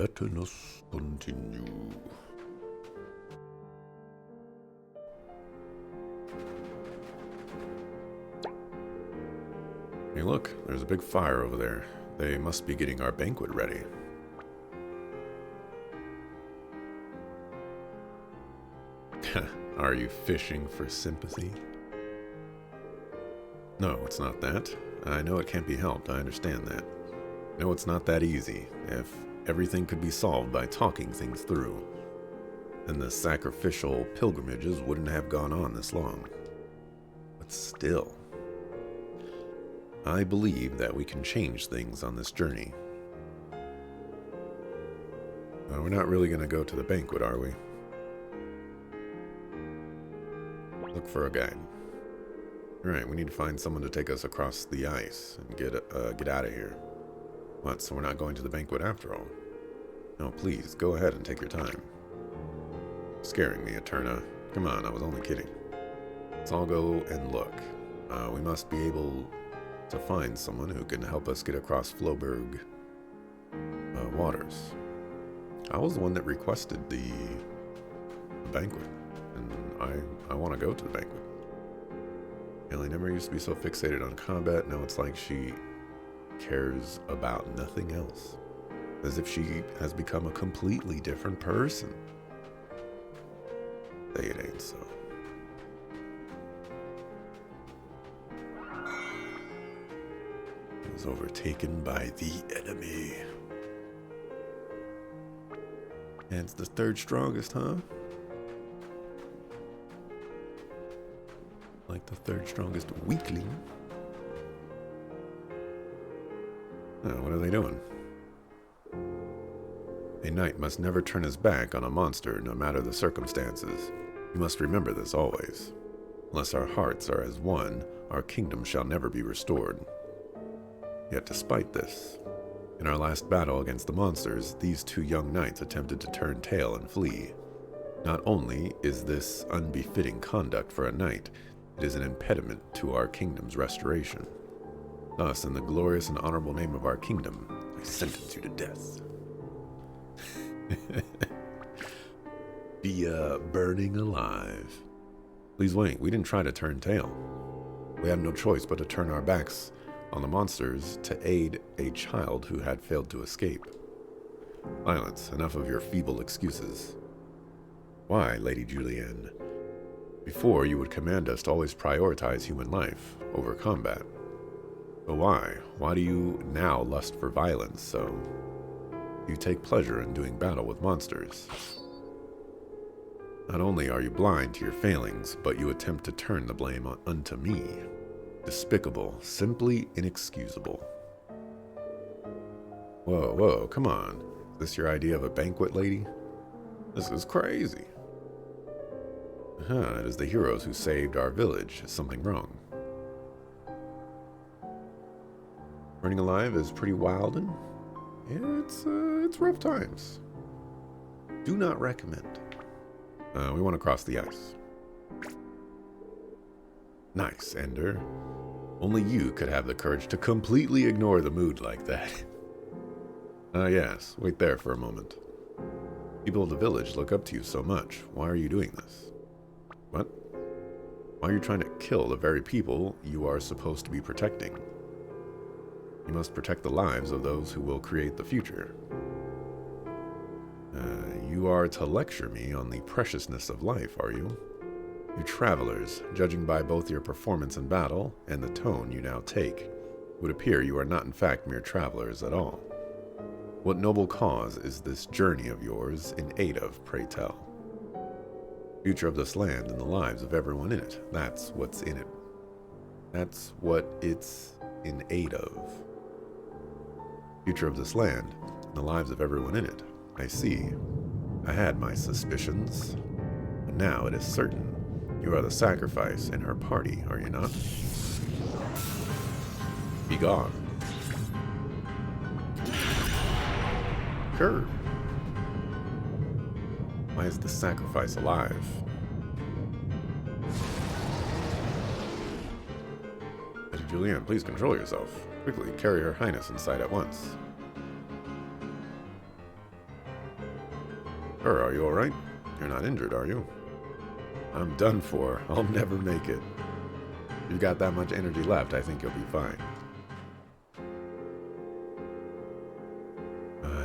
Let us continue. Hey look, there's a big fire over there. They must be getting our banquet ready. Are you fishing for sympathy? No, it's not that. I know it can't be helped, I understand that. No, it's not that easy. If everything could be solved by talking things through, then the sacrificial pilgrimages wouldn't have gone on this long. But still, I believe that we can change things on this journey. We're not really going to go to the banquet, are we? Look for a guide. Alright, we need to find someone to take us across the ice and get out of here. What, so we're not going to the banquet after all? No, please, go ahead and take your time. Scaring me, Eterna. Come on, I was only kidding. Let's all go and look. We must be able to find someone who can help us get across Floberg waters. I was the one that requested the banquet, and I want to go to the banquet. Ellie never used to be so fixated on combat. Now it's like she cares about nothing else. As if she has become a completely different person. Say it ain't so. It was overtaken by the enemy. And it's the third strongest, huh? Like the third strongest weakling. Oh, what are they doing? A knight must never turn his back on a monster, no matter the circumstances. You must remember this always. Unless our hearts are as one, our kingdom shall never be restored. Yet despite this, in our last battle against the monsters, these two young knights attempted to turn tail and flee. Not only is this unbefitting conduct for a knight, it is an impediment to our kingdom's restoration. Thus, in the glorious and honorable name of our kingdom, I sentence you to death. Be burning alive. Please wait, we didn't try to turn tail. We had no choice but to turn our backs on the monsters to aid a child who had failed to escape. Silence, enough of your feeble excuses. Why, Lady Julienne? Before, you would command us to always prioritize human life over combat. But why? Why do you now lust for violence so? You take pleasure in doing battle with monsters. Not only are you blind to your failings, but you attempt to turn the blame unto me. Despicable, simply inexcusable. Whoa, whoa, come on. Is this your idea of a banquet, lady? This is crazy. It is the heroes who saved our village. Is something wrong? Burning alive is pretty wild and it's rough times. Do not recommend. We want to cross the ice. Nice, Ender. Only you could have the courage to completely ignore the mood like that. Yes, wait there for a moment. People of the village look up to you so much. Why are you doing this? What? Why are you trying to kill the very people you are supposed to be protecting? You must protect the lives of those who will create the future. You are to lecture me on the preciousness of life, are you? You travelers, judging by both your performance in battle and the tone you now take, would appear you are not in fact mere travelers at all. What noble cause is this journey of yours in aid of, pray tell? Future of this land and the lives of everyone in it. That's what's in it. That's what it's in aid of. Future of this land and the lives of everyone in it. I see. I had my suspicions. But now it is certain. You are the sacrifice in her party, are you not? Be gone. Sure. Why is the sacrifice alive? Lady Julienne, please control yourself. Quickly, carry Her Highness inside at once. Sir, are you alright? You're not injured, are you? I'm done for. I'll never make it. You've got that much energy left, I think you'll be fine.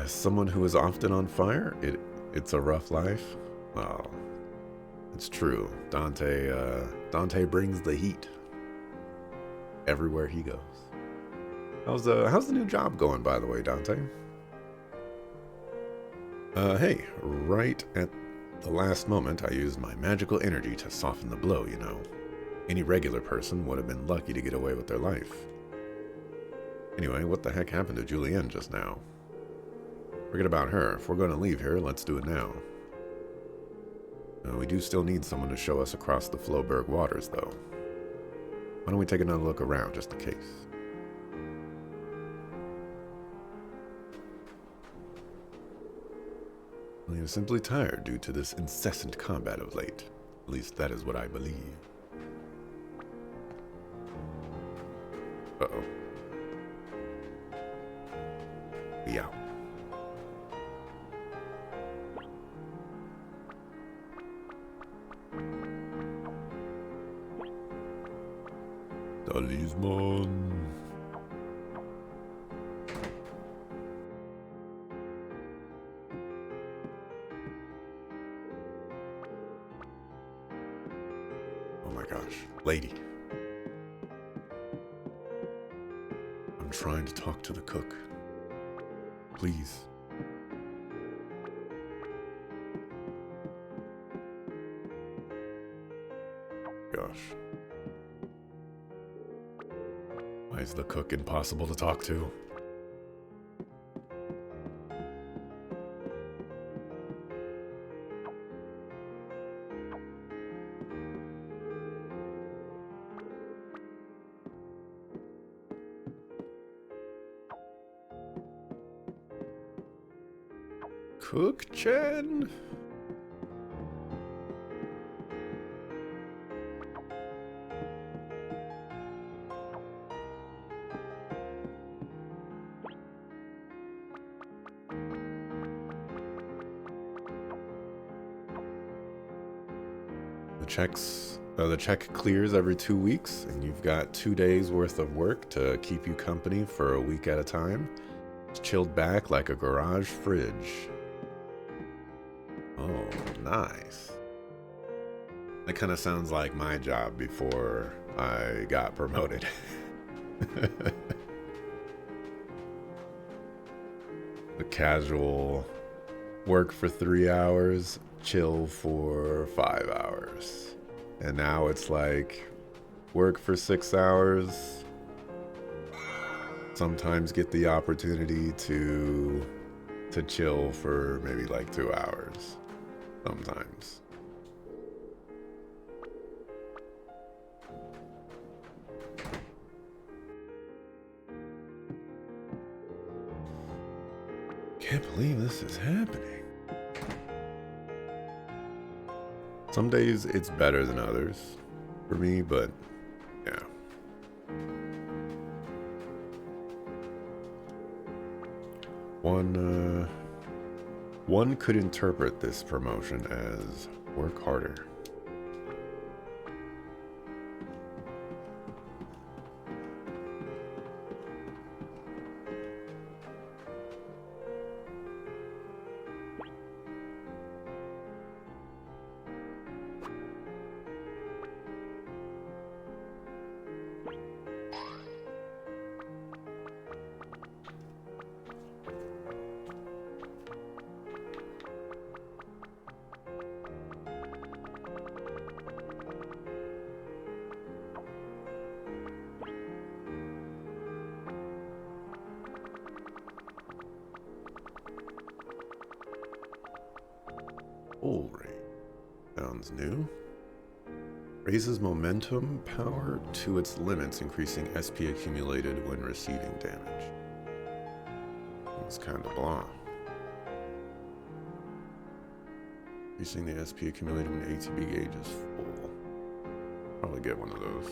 Someone who is often on fire? It's a rough life? Well, it's true. Dante brings the heat everywhere he goes. How's the new job going, by the way, Dante? Hey, right at the last moment, I used my magical energy to soften the blow, you know. Any regular person would have been lucky to get away with their life. Anyway, what the heck happened to Julienne just now? Forget about her. If we're going to leave here, let's do it now. We do still need someone to show us across the Floberg waters, though. Why don't we take another look around, just in case? Well, you're simply tired due to this incessant combat of late. At least that is what I believe. Uh-oh. Be out. Talisman. Oh my gosh, lady. I'm trying to talk to the cook. Please. Gosh. Why is the cook impossible to talk to? Cook Chen? The check clears every 2 weeks, and you've got 2 days worth of work to keep you company for a week at a time. It's chilled back like a garage fridge. Oh, nice. That kind of sounds like my job before I got promoted. The casual work for 3 hours, chill for 5 hours. And now it's like work for 6 hours, sometimes get the opportunity to chill for maybe like 2 hours, sometimes. Can't believe this is happening. Some days it's better than others for me, but yeah. One could interpret this promotion as work harder. Full rate. Sounds new. Raises momentum power to its limits, increasing SP accumulated when receiving damage. It's kind of blah. Increasing the SP accumulated when ATB gauge is full. Probably get one of those.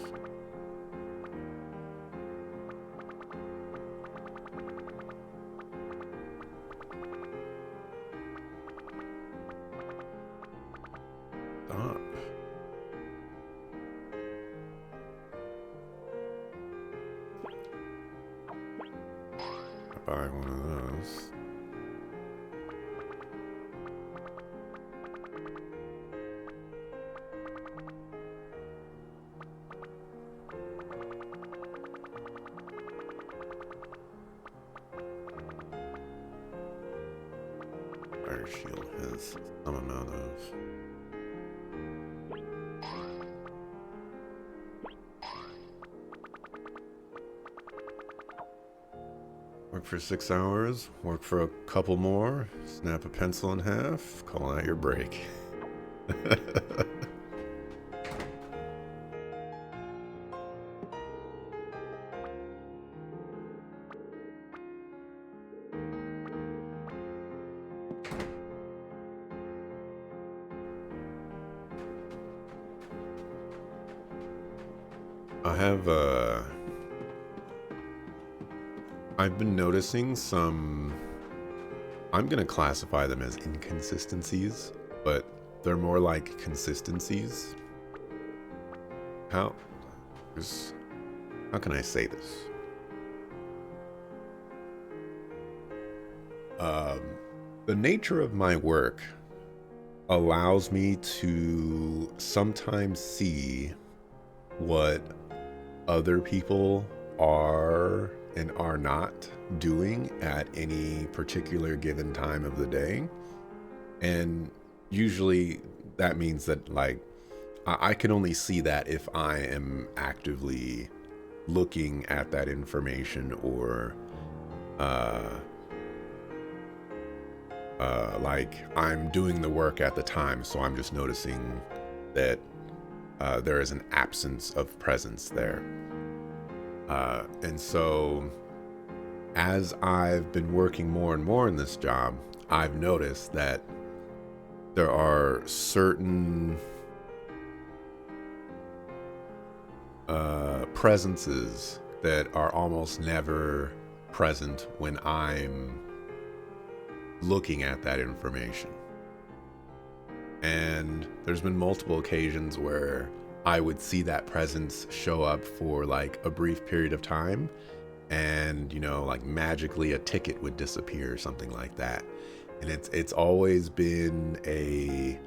buy one of those. Fire shield has some amount of. Work for 6 hours, work for a couple more, snap a pencil in half, call out your break. I've been noticing some, I'm going to classify them as inconsistencies, but they're more like consistencies. How can I say this? The nature of my work allows me to sometimes see what other people are and are not doing at any particular given time of the day. And usually that means that, like, I can only see that if I am actively looking at that information, or like I'm doing the work at the time, so I'm just noticing that there is an absence of presence there. And so as I've been working more and more in this job, I've noticed that there are certain presences that are almost never present when I'm looking at that information. And there's been multiple occasions where I would see that presence show up for like a brief period of time, and, you know, like magically a ticket would disappear or something like that. And it's always been a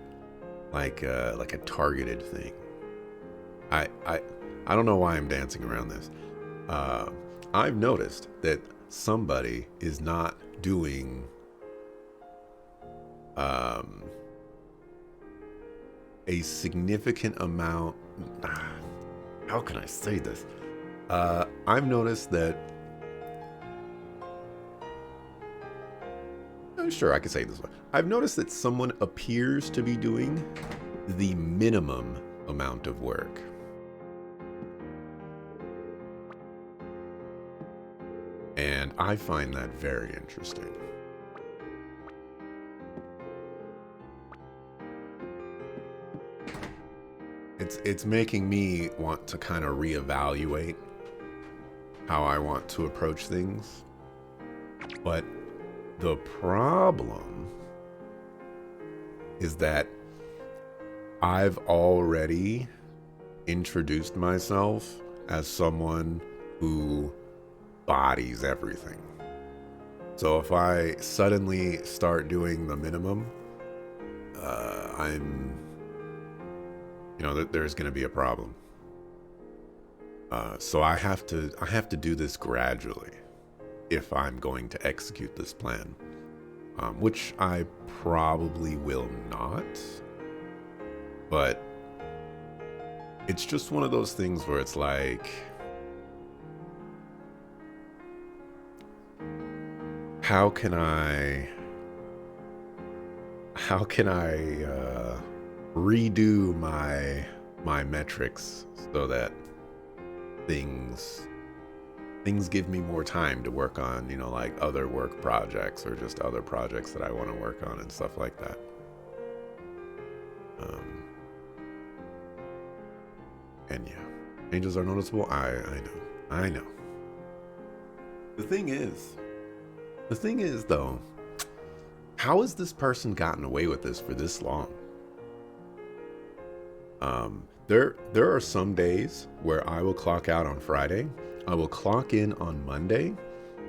targeted thing. I don't know why I'm dancing around this. I've noticed that somebody is not doing a significant amount. How can I say this? I've noticed that. Sure, I can say it this way. I've noticed that someone appears to be doing the minimum amount of work. And I find that very interesting. It's making me want to kind of reevaluate how I want to approach things. But the problem is that I've already introduced myself as someone who bodies everything. So if I suddenly start doing the minimum, there's going to be a problem. So I have to do this gradually if I'm going to execute this plan, which I probably will not. But it's just one of those things where it's like, how can I redo my metrics so that things give me more time to work on, like other work projects or just other projects that I want to work on and stuff like that. And yeah, changes are noticeable. I know. The thing is though, how has this person gotten away with this for this long? There are some days where I will clock out on Friday, I will clock in on Monday,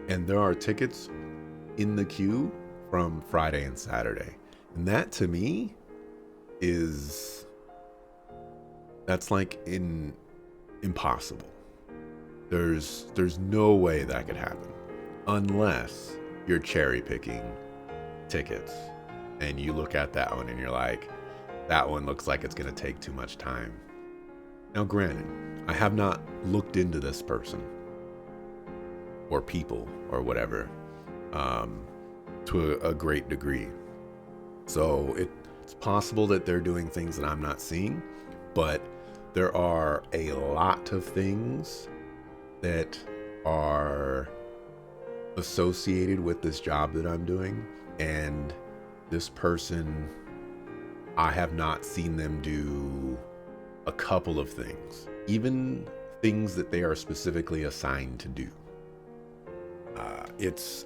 And there are tickets in the queue from Friday and Saturday. And that to me is, that's like impossible. There's no way that could happen unless you're cherry picking tickets and you look at that one and you're like, that one looks like it's going to take too much time. Now, granted, I have not looked into this person or people or whatever to a great degree. So it's possible that they're doing things that I'm not seeing, but there are a lot of things that are associated with this job that I'm doing, and this person, I have not seen them do a couple of things, even things that they are specifically assigned to do. It's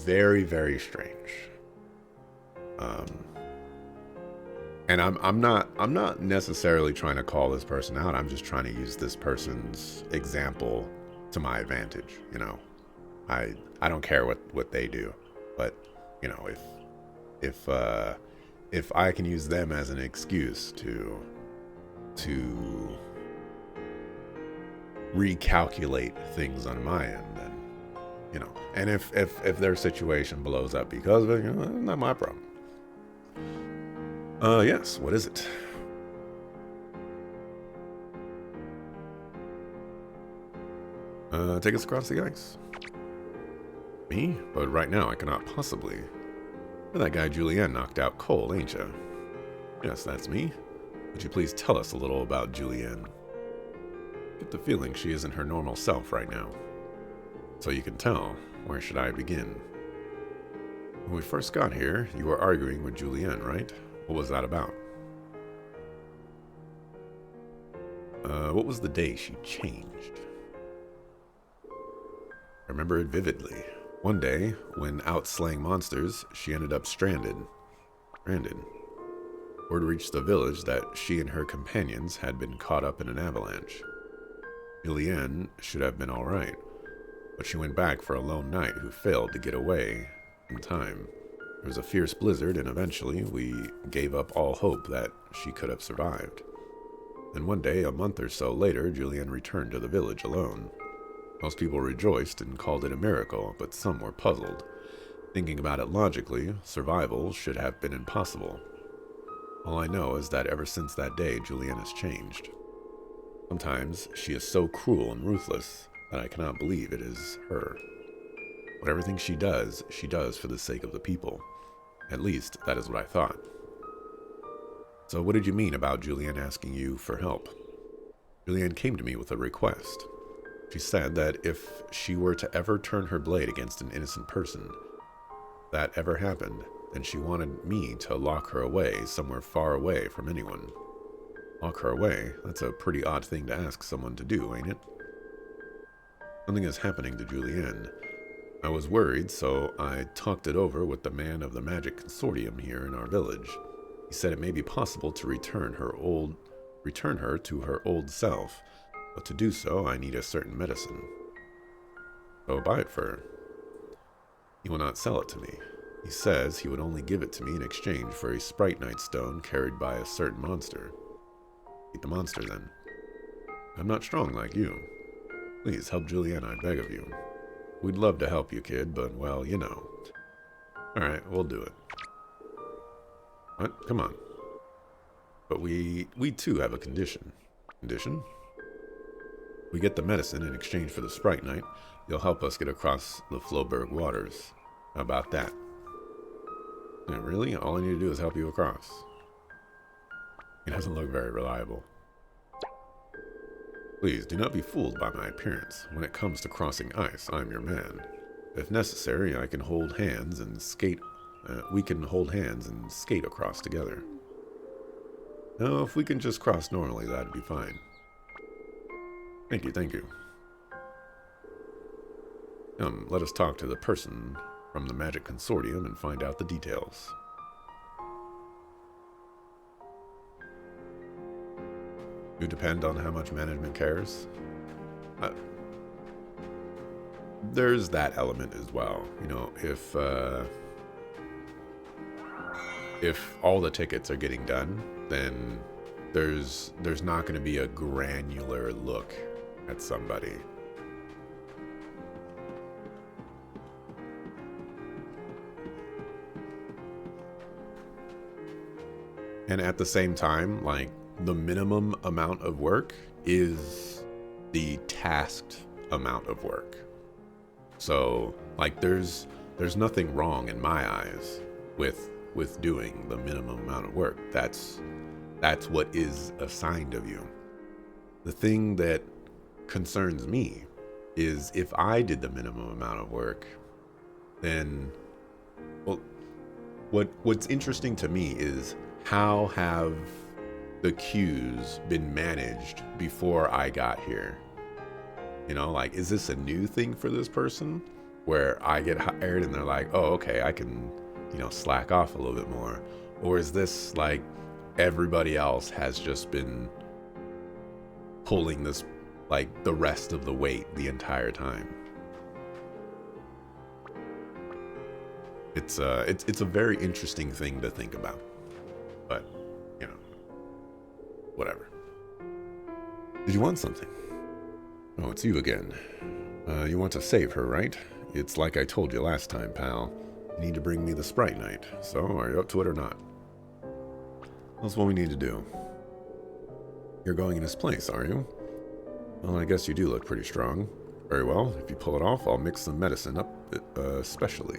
very, very strange. And I'm not necessarily trying to call this person out. I'm just trying to use this person's example to my advantage. You know, I don't care what they do, but you know, if I can use them as an excuse to recalculate things on my end, then you know, and if their situation blows up because of it, you know, not my problem. Yes, what is it? Take us across the ice. Me? But right now I cannot possibly. You're that guy Julianne knocked out Cole, ain't ya? Yes, that's me. Would you please tell us a little about Julianne? Get the feeling she isn't her normal self right now. So you can tell, where should I begin? When we first got here, you were arguing with Julianne, right? What was that about? What was the day she changed? I remember it vividly. One day, when out slaying monsters, she ended up stranded. Word reached the village that she and her companions had been caught up in an avalanche. Julianne should have been alright, but she went back for a lone knight who failed to get away in time. There was a fierce blizzard, and eventually we gave up all hope that she could have survived. Then one day, a month or so later, Julianne returned to the village alone. Most people rejoiced and called it a miracle, but some were puzzled. Thinking about it logically, survival should have been impossible. All I know is that ever since that day, Julianne has changed. Sometimes she is so cruel and ruthless that I cannot believe it is her. But everything she does for the sake of the people. At least, that is what I thought. So what did you mean about Julianne asking you for help? Julianne came to me with a request. She said that if she were to ever turn her blade against an innocent person, if that ever happened, then she wanted me to lock her away somewhere far away from anyone. Lock her away? That's a pretty odd thing to ask someone to do, ain't it? Something is happening to Julianne. I was worried, so I talked it over with the man of the magic consortium here in our village. He said it may be possible to return her to her old self, but to do so I need a certain medicine. So buy it for her. He will not sell it to me. He says he would only give it to me in exchange for a Sprite Night stone carried by a certain monster. Eat the monster then. I'm not strong like you. Please help Julianne, I beg of you. We'd love to help you, kid, but, well, you know. Alright, we'll do it. What? Come on. But we too have a condition. Condition? We get the medicine in exchange for the Sprite Night. You'll help us get across the Floberg waters. How about that? Yeah, really? All I need to do is help you across. He doesn't look very reliable. Please, do not be fooled by my appearance. When it comes to crossing ice, I'm your man. If necessary, I can hold hands and skate. We can hold hands and skate across together. No, if we can just cross normally, that'd be fine. Thank you, thank you. Come, let us talk to the person from the Magic Consortium and find out the details. You depend on how much management cares? there's that element as well. You know, if all the tickets are getting done, then there's not going to be a granular look at somebody. And at the same time, like, the minimum amount of work is the tasked amount of work. So, like, there's nothing wrong in my eyes with doing the minimum amount of work. That's what is assigned of you. The thing that concerns me is if I did the minimum amount of work, then, well, what's interesting to me is how have the queues been managed before I got here? You know, like, is this a new thing for this person where I get hired and they're like, oh, okay, I can, you know, slack off a little bit more? Or is this like everybody else has just been pulling this, like, the rest of the weight the entire time? It's a very interesting thing to think about. But, you know, whatever. Did you want something? Oh, it's you again. You want to save her, right? It's like I told you last time, pal. You need to bring me the Sprite Knight. So, are you up to it or not? That's what we need to do. You're going in his place, are you? Well, I guess you do look pretty strong. Very well. If you pull it off, I'll mix some medicine up specially.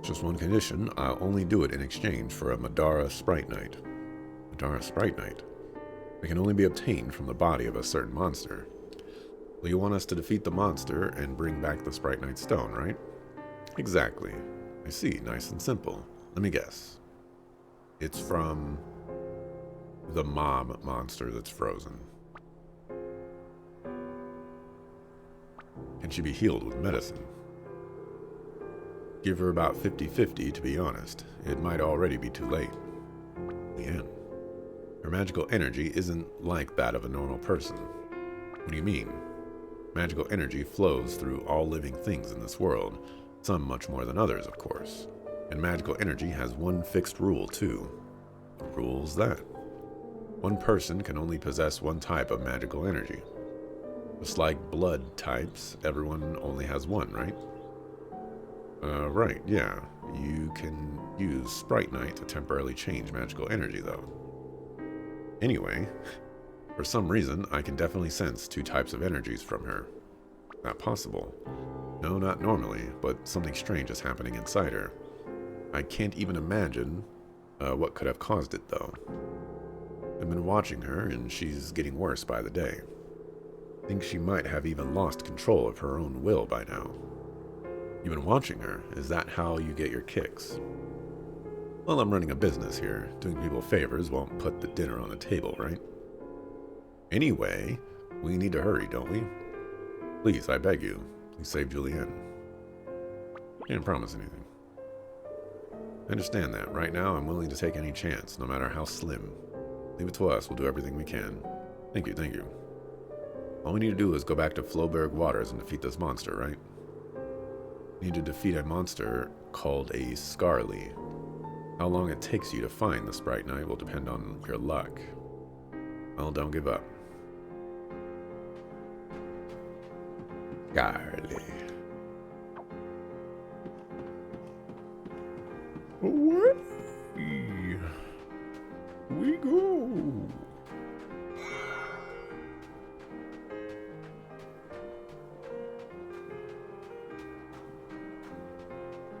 Just one condition, I'll only do it in exchange for a Madara Sprite Knight. Madara Sprite Knight? It can only be obtained from the body of a certain monster. Well, you want us to defeat the monster and bring back the Sprite Knight stone, right? Exactly. I see, nice and simple. Let me guess. It's from the mob monster that's frozen. Can she be healed with medicine? Give her about 50-50, to be honest. It might already be too late. Leanne. Her magical energy isn't like that of a normal person. What do you mean? Magical energy flows through all living things in this world, some much more than others, of course. And magical energy has one fixed rule, too. What rule's that? One person can only possess one type of magical energy. Just like blood types, everyone only has one, right? Right, yeah. You can use Sprite Knight to temporarily change magical energy, though. Anyway, for some reason, I can definitely sense two types of energies from her. Not possible. No, not normally, but something strange is happening inside her. I can't even imagine what could have caused it, though. I've been watching her, and she's getting worse by the day. I think she might have even lost control of her own will by now. You've been watching her. Is that how you get your kicks? Well, I'm running a business here. Doing people favors won't put the dinner on the table, right? Anyway, we need to hurry, don't we? Please, I beg you. Please save Julienne. Can't promise anything. I understand that. Right now, I'm willing to take any chance, no matter how slim. Leave it to us. We'll do everything we can. Thank you, thank you. All we need to do is go back to Floberg Waters and defeat this monster, right? We need to defeat a monster called a Scarly. How long it takes you to find the Sprite Knight will depend on your luck. Well, don't give up. Scarly. Away we go.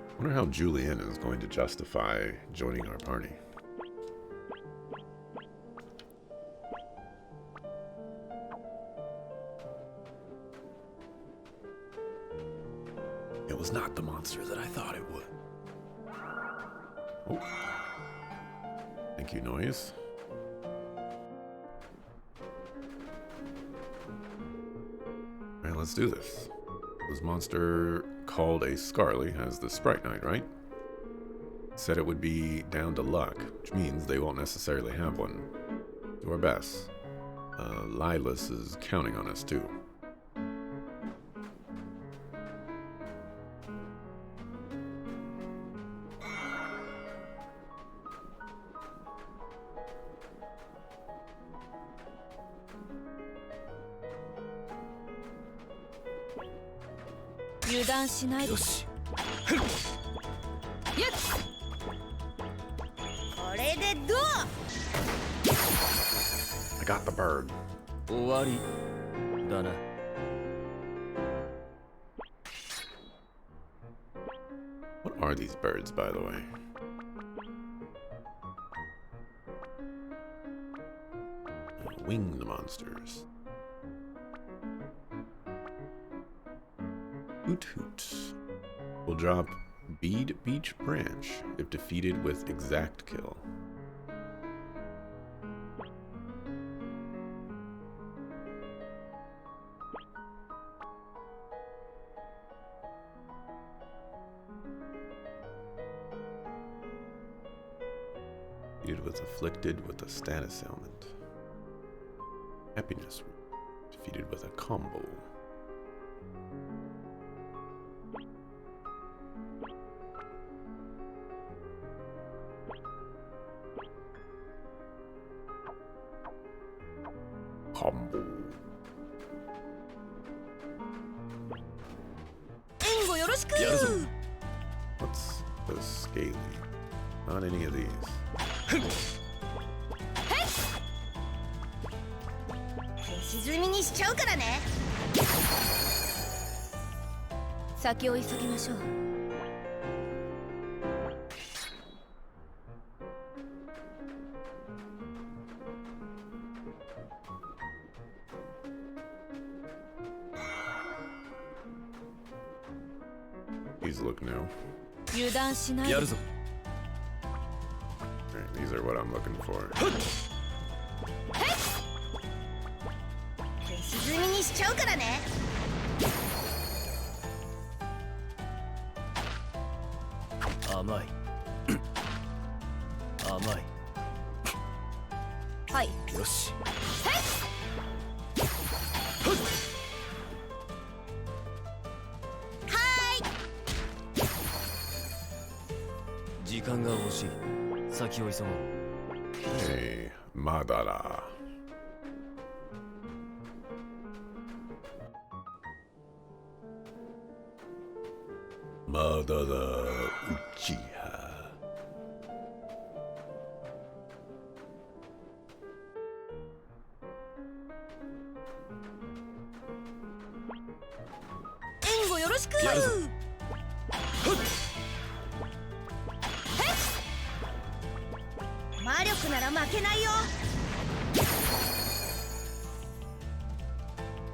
I wonder how Julienne is going to justify joining our party. It was not the monster that I thought it would. Oh. Thank you, noise. Alright, let's do this. This monster called a Scarly has the Sprite Knight, right? Said it would be down to luck, which means they won't necessarily have one. Do our best. Lilas is counting on us, too. 油断しないで。よし。やっ、これでどう？ I got the bird. 終わりだな。What are these birds, by the way? Winged monsters. Hoot Hoot will drop Bead Beach Branch if defeated with Exact Kill. Defeated with afflicted with a status ailment. Happiness defeated with a combo. Combo. 援護よろしく。やるぞ。 What's the scaly? Not any of these. 消し済みにしちゃうからね。先を急ぎましょう。These look new. 油断しないで。やるぞ。 Alright, these are what I'm looking for. 消し済みにしちゃうからね。甘い。甘い。はい。よし。時間が欲しい。先を急ごう。Hey, Madara. Madara Uchiha.援護よろしく。やるぞ。魔力なら負けないよ。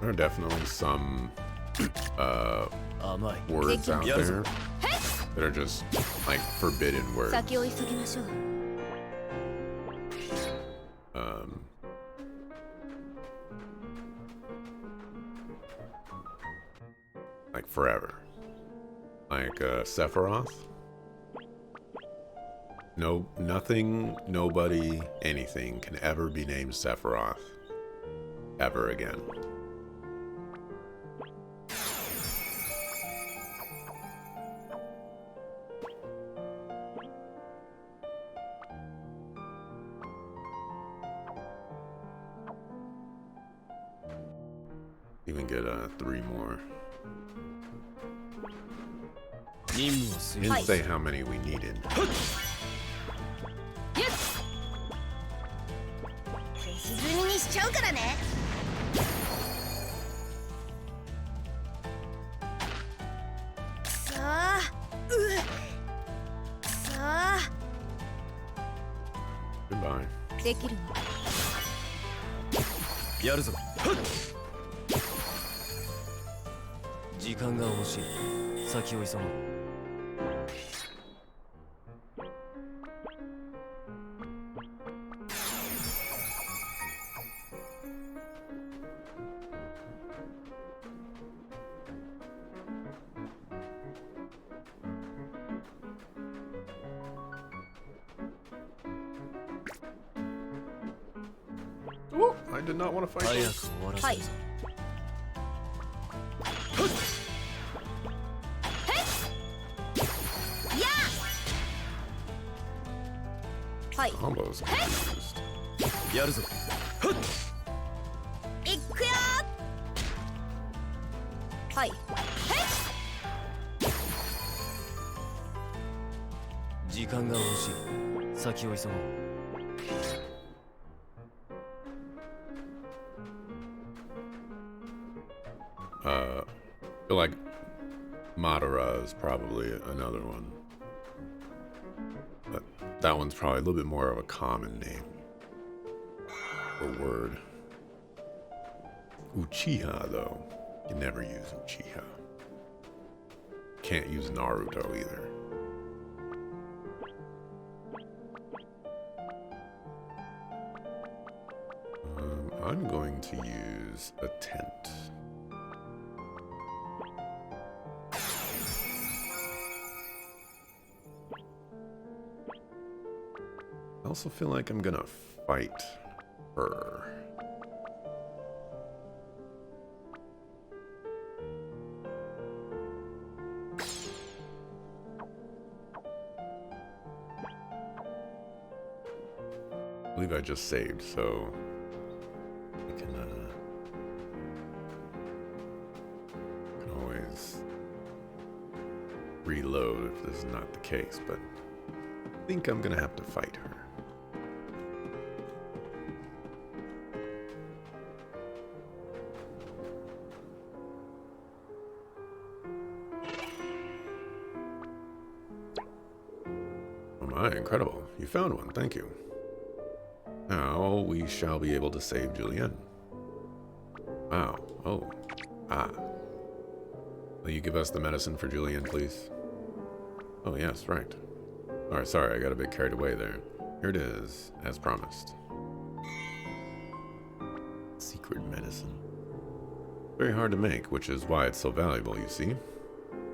There are definitely some 甘い。 words out Yes. there that are just like forbidden words. 先を急ぎましょう。 Um, like forever. Like Sephiroth. No, nothing, nobody, anything can ever be named Sephiroth ever again. Even get 3 more. 任務を遂 Didn't 行。 say how many we needed. 消し済みにしちゃうからね。さあ、さあ、 Goodbye. できるの。やるぞ。時間が欲しい。先を急ごう。Oh, I did not want to fight 早く those. 終わらはいせるぞ。はい。 Combos confused. やるぞ。いっくよ。はい。時間が惜しい。先を急ごう。I feel like Madara is probably another one. But that one's probably a little bit more of a common name. Or word. Uchiha, though. You never use Uchiha. Can't use Naruto either. I'm going to use a tent. I also feel like I'm gonna fight her. I believe I just saved, so I can always reload if this is not the case, but I think I'm gonna have to fight her. Oh my, incredible. You found one, thank you. Now we shall be able to save Julienne. Wow. Oh. Ah. Will you give us the medicine for Julienne, please? Oh, yes, right. Alright, sorry, I got a bit carried away there. Here it is, as promised. Secret medicine. Very hard to make, which is why it's so valuable, you see.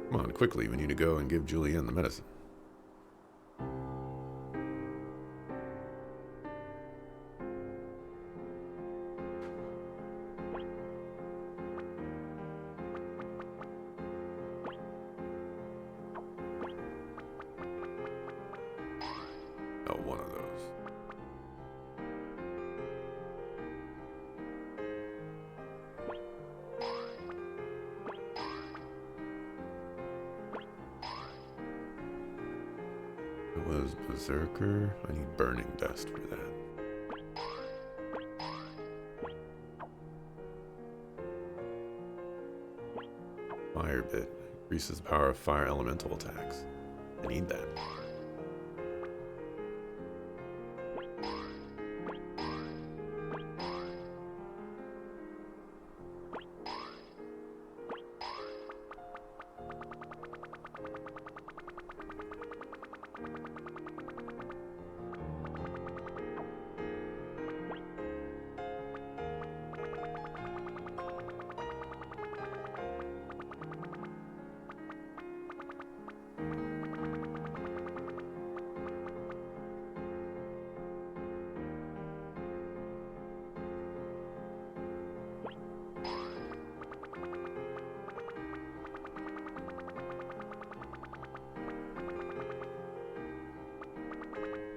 Come on, quickly, we need to go and give Julienne the medicine. Oh, one of those. It was Berserker. I need Burning Dust for that. Fire Bit. Increases the power of fire elemental attacks. I need that.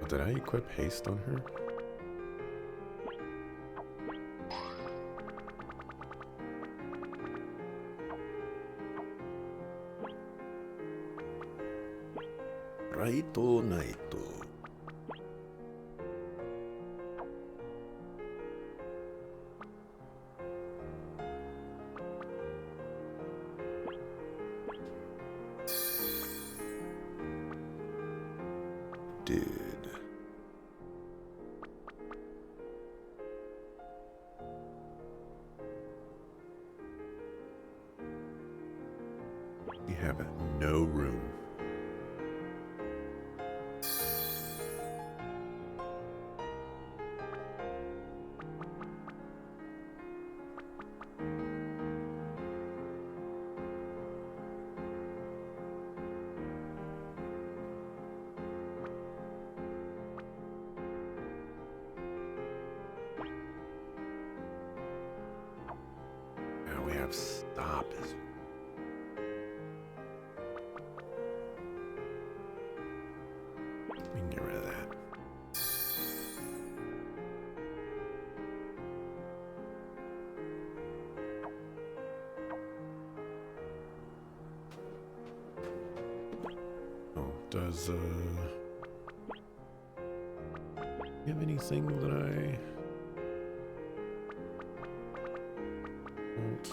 Did I equip haste on her? Raito Naito. Did we have no room? Now we have stop. We can get rid of that. Oh, does You have anything that I don't?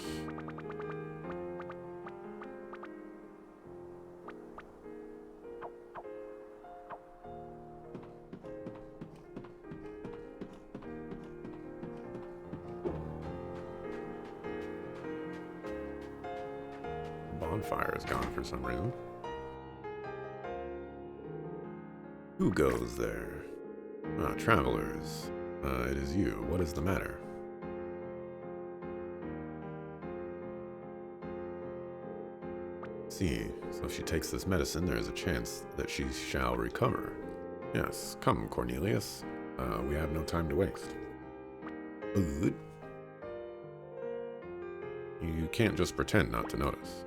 Bonfire is gone for some reason. Who goes there? Ah, travelers. It is you. What is the matter? See, so if she takes this medicine, there is a chance that she shall recover. Yes, come, Cornelius. We have no time to waste. Food? You can't just pretend not to notice.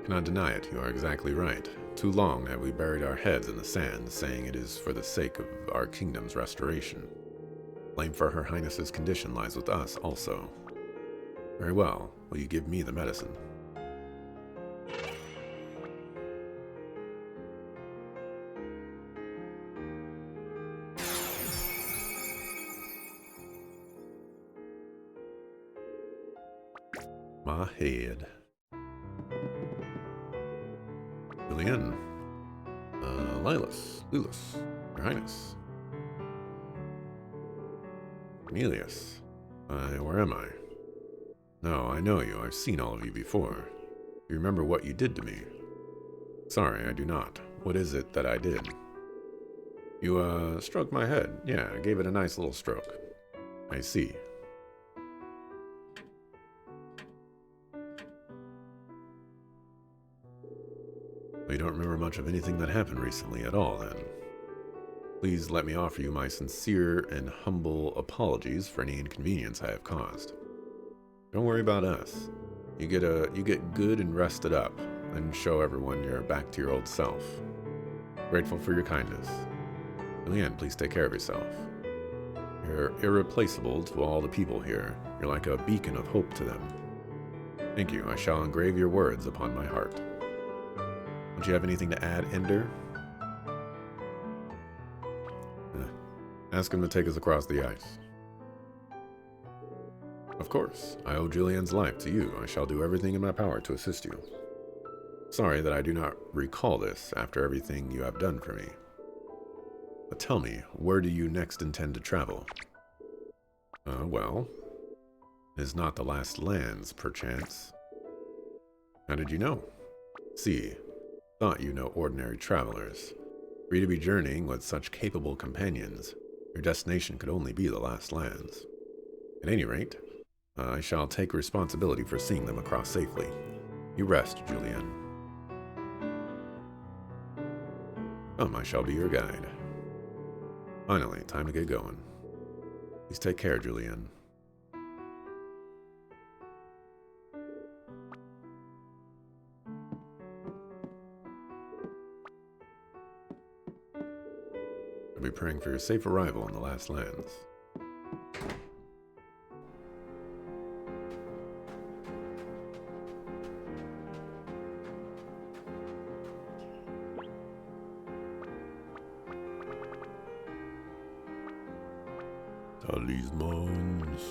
Cannot deny it, you are exactly right. Too long have we buried our heads in the sand, saying it is for the sake of our kingdom's restoration. Blame for Her Highness's condition lies with us also. Very well, will you give me the medicine? My head. Julian. Lilas. Your Highness. Cornelius. Where am I? No, I know you. I've seen all of you before. You remember what you did to me? Sorry, I do not. What is it that I did? You, stroked my head. Yeah, I gave it a nice little stroke. I see. Well, you don't remember much of anything that happened recently at all, then. Please let me offer you my sincere and humble apologies for any inconvenience I have caused. Don't worry about us. You get good and rested up, and show everyone you're back to your old self. Grateful for your kindness. Julianne, please take care of yourself. You're irreplaceable to all the people here. You're like a beacon of hope to them. Thank you. I shall engrave your words upon my heart. Don't you have anything to add, Ender? Ask him to take us across the ice. Of course. I owe Julian's life to you. I shall do everything in my power to assist you. Sorry that I do not recall this after everything you have done for me. But tell me, where do you next intend to travel? Well, it is not the last lands, perchance. How did you know? See, thought you no ordinary travelers. For you to be journeying with such capable companions, your destination could only be the last lands. At any rate, I shall take responsibility for seeing them across safely. You rest, Julian. Come, I shall be your guide. Finally, time to get going. Please take care, Julian. I'll be praying for your safe arrival in the last lands. Talismans.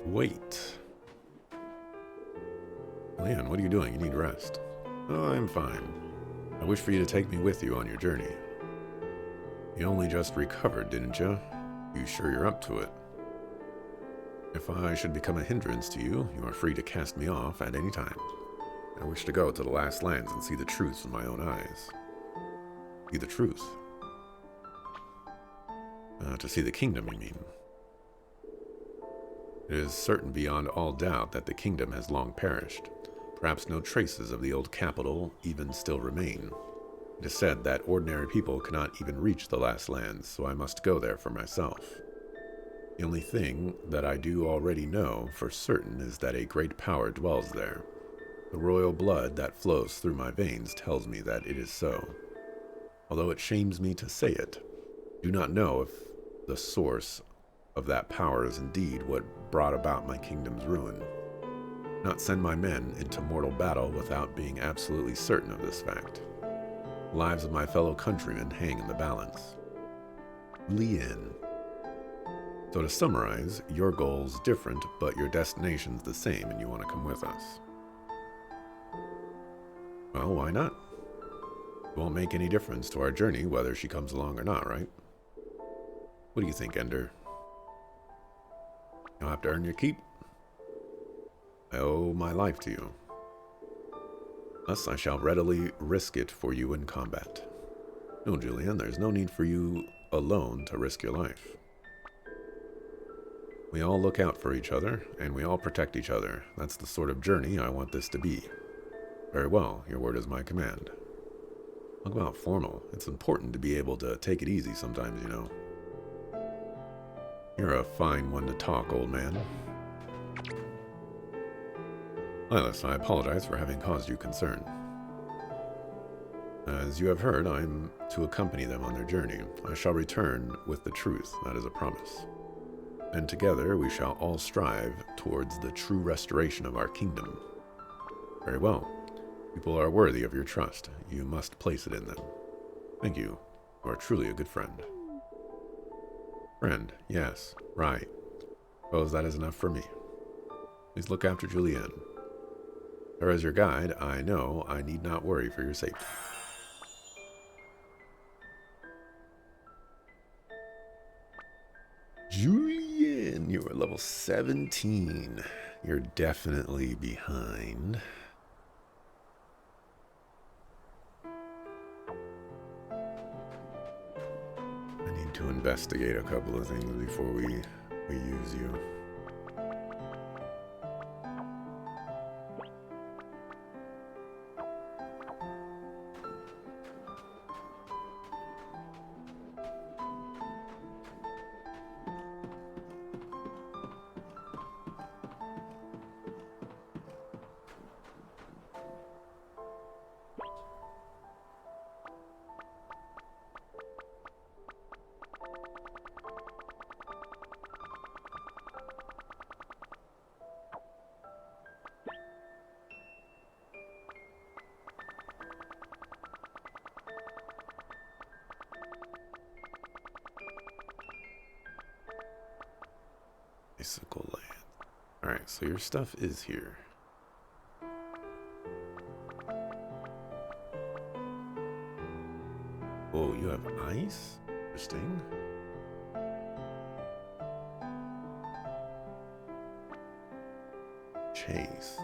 Wait. Leon, what are you doing? You need rest. Oh, I'm fine. I wish for you to take me with you on your journey. You only just recovered, didn't you? You sure you're up to it? If I should become a hindrance to you, you are free to cast me off at any time. I wish to go to the last lands and see the truth with my own eyes. See the truth? To see the kingdom, you mean? It is certain beyond all doubt that the kingdom has long perished. Perhaps no traces of the old capital even still remain. It is said that ordinary people cannot even reach the last lands, so I must go there for myself. The only thing that I do already know for certain is that a great power dwells there. The royal blood that flows through my veins tells me that it is so. Although it shames me to say it, I do not know if the source of that power is indeed what brought about my kingdom's ruin. Not send my men into mortal battle without being absolutely certain of this fact. The lives of my fellow countrymen hang in the balance. Lien. So to summarize, your goal's different, but your destination's the same and you want to come with us. Well, why not? It won't make any difference to our journey whether she comes along or not, right? What do you think, Ender? You'll have to earn your keep. I owe my life to you. Thus, I shall readily risk it for you in combat. No, Julian, there's no need for you alone to risk your life. We all look out for each other, and we all protect each other. That's the sort of journey I want this to be. Very well, your word is my command. Talk about formal. It's important to be able to take it easy sometimes, you know. You're a fine one to talk, old man. Lilas, I apologize for having caused you concern. As you have heard, I am to accompany them on their journey. I shall return with the truth, that is a promise. And together we shall all strive towards the true restoration of our kingdom. Very well. People are worthy of your trust. You must place it in them. Thank you. You are truly a good friend. Friend, yes, right. Suppose that is enough for me. Please look after Julienne. Her as your guide, I know I need not worry for your safety. Julienne, you are level 17. You're definitely behind. I need to investigate a couple of things before we use you. Bicycle land. Alright, so your stuff is here. Oh, you have ice? Interesting. Chase.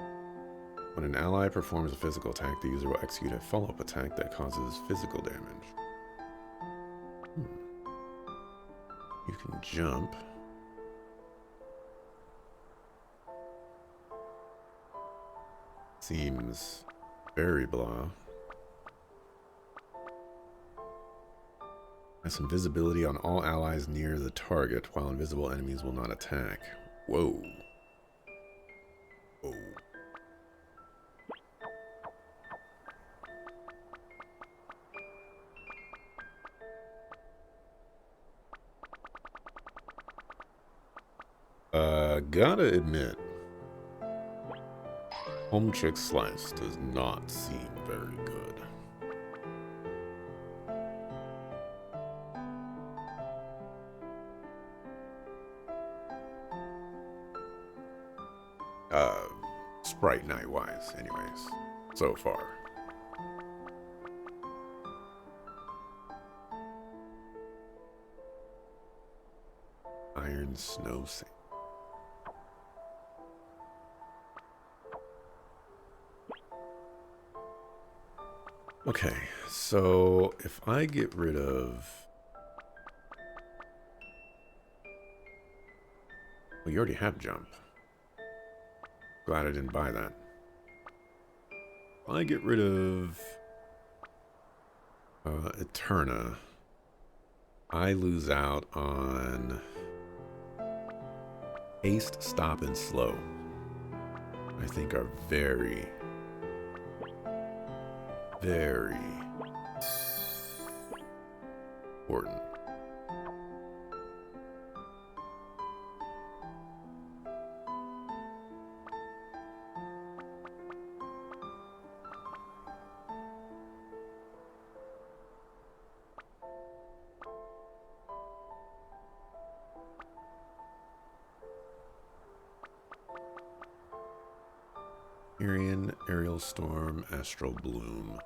When an ally performs a physical attack, the user will execute a follow-up attack that causes physical damage. You can jump. Seems very blah. Has invisibility on all allies near the target, while invisible enemies will not attack. Whoa. Whoa. Gotta admit, Home Chick Slice does not seem very good. Sprite night-wise, anyways, so far. Iron Snow Sand. Okay, so if I get rid of... Well, you already have jump. Glad I didn't buy that. If I get rid of... Eterna, I lose out on... Haste, Stop, and Slow. I think are very, Very important. Arian, Aerial Storm, Astral Bloom.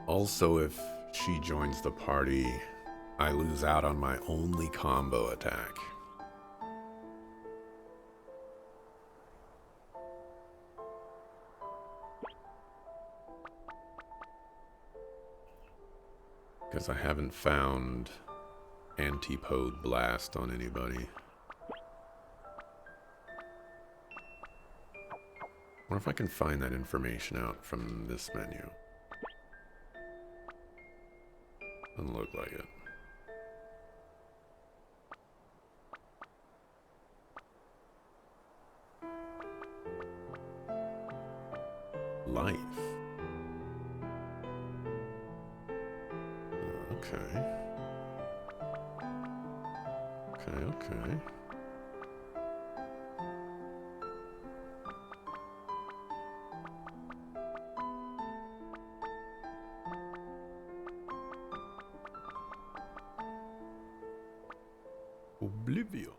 Also, if she joins the party, I lose out on my only combo attack. Because I haven't found Antipode Blast on anybody. I wonder if I can find that information out from this menu. Doesn't look like it. Life. Okay. Okay. Oblivion.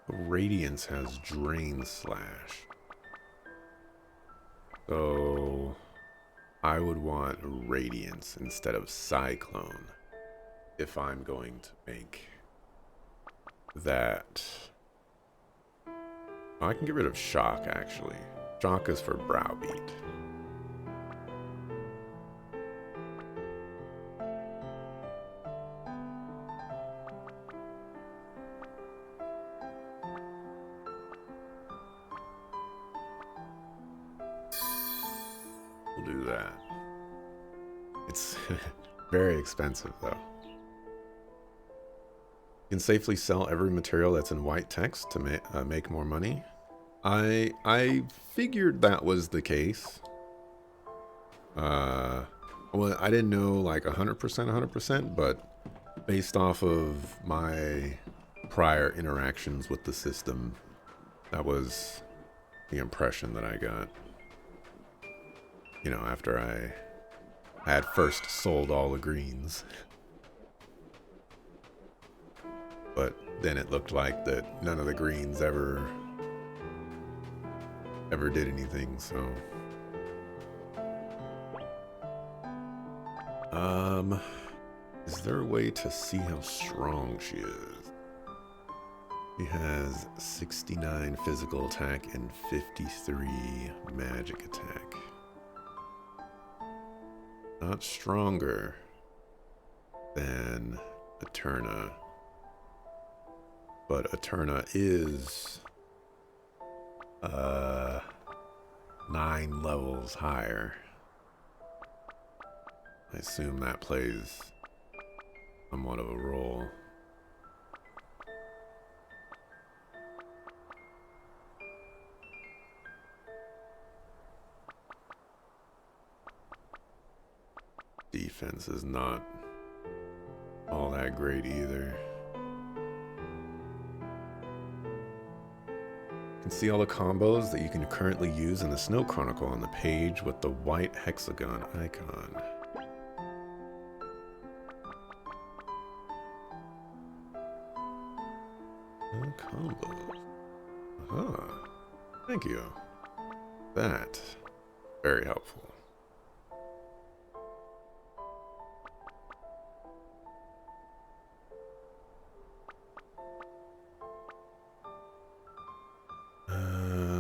Radiance has Drain Slash. So I would want Radiance instead of Cyclone if I'm going to make that. Oh, I can get rid of Shock, actually. Shock is for Browbeat. We'll do that. It's very expensive, though. You can safely sell every material that's in white text to make more money. I figured that was the case. Well, I didn't know like 100%, but based off of my prior interactions with the system, that was the impression that I got. You know, after I had first sold all the greens. But then it looked like that none of the greens ever did anything, so. Is there a way to see how strong she is? She has 69 physical attack and 53 magic attack. Not stronger than Eterna. But Eterna is 9 levels higher. I assume that plays somewhat of a role. Defense is not all that great either. You can see all the combos that you can currently use in the Snow Chronicle on the page with the white hexagon icon. No combos. Thank you. That Very helpful.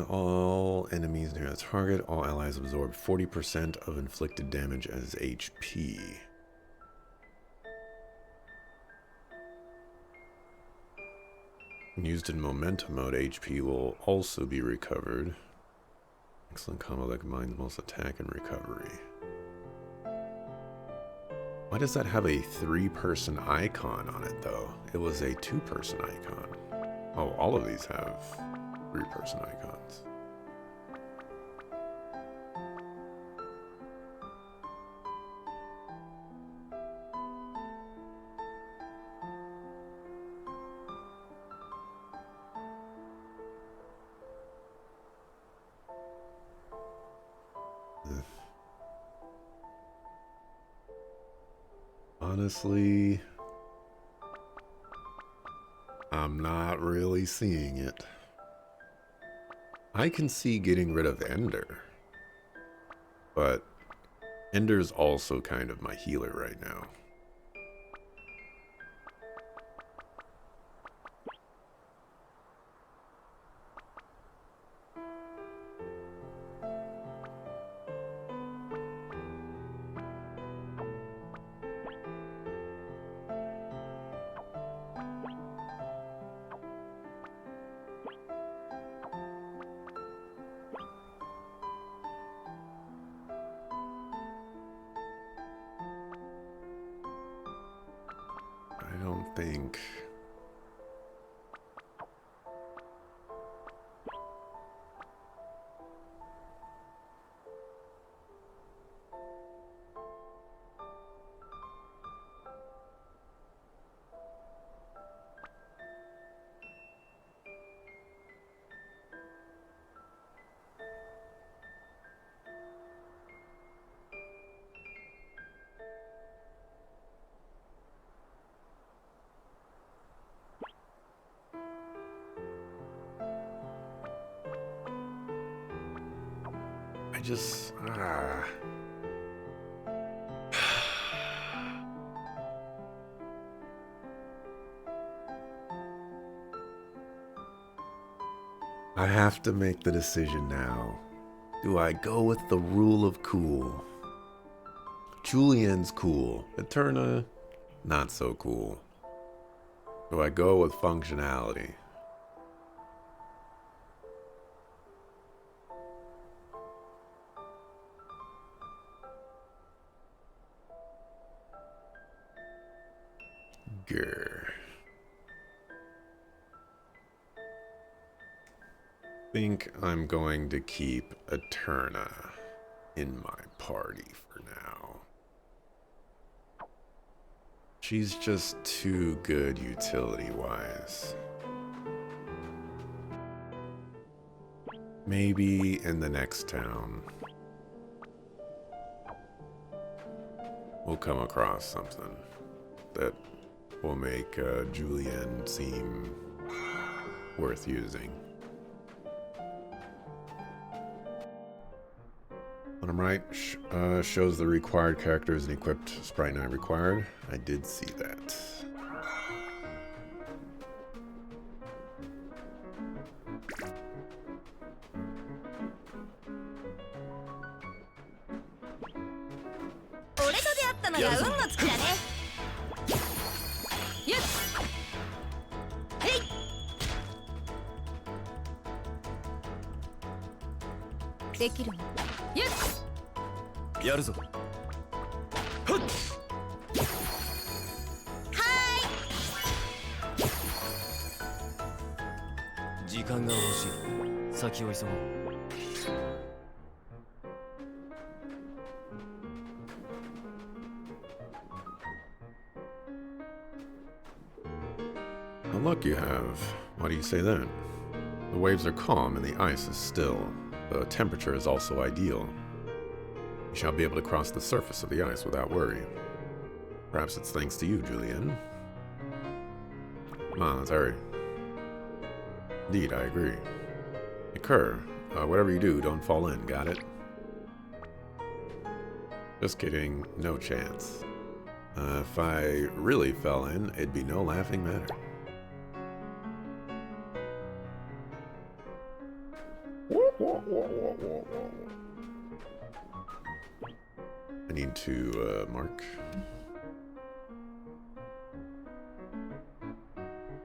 All enemies near the target, all allies absorb 40% of inflicted damage as HP. Used in momentum mode, HP will also be recovered. Excellent combo that combines most attack and recovery. Why does that have a 3-person icon on it, though? It was a 2-person icon. Oh, all of these have 3-person icons. Honestly, I'm not really seeing it. I can see getting rid of Ender, but Ender's also kind of my healer right now. I don't think... I have to make the decision now. Do I go with the rule of cool? Julian's cool. Eterna, not so cool. Do I go with functionality? Grr. Think I'm going to keep Eterna in my party for now. She's just too good utility-wise. Maybe in the next town we'll come across something that will make Julian seem worth using. Bottom right shows the required characters and equipped sprite not required. I did see that. The luck you have. Why do you say that? The waves are calm and the ice is still. The temperature is also ideal. You shall be able to cross the surface of the ice without worry. Perhaps it's thanks to you, Julian. Come on, let's hurry. Indeed, I agree. Occur. Whatever you do, don't fall in, got it? Just kidding, no chance. If I really fell in, it'd be no laughing matter. I need to mark.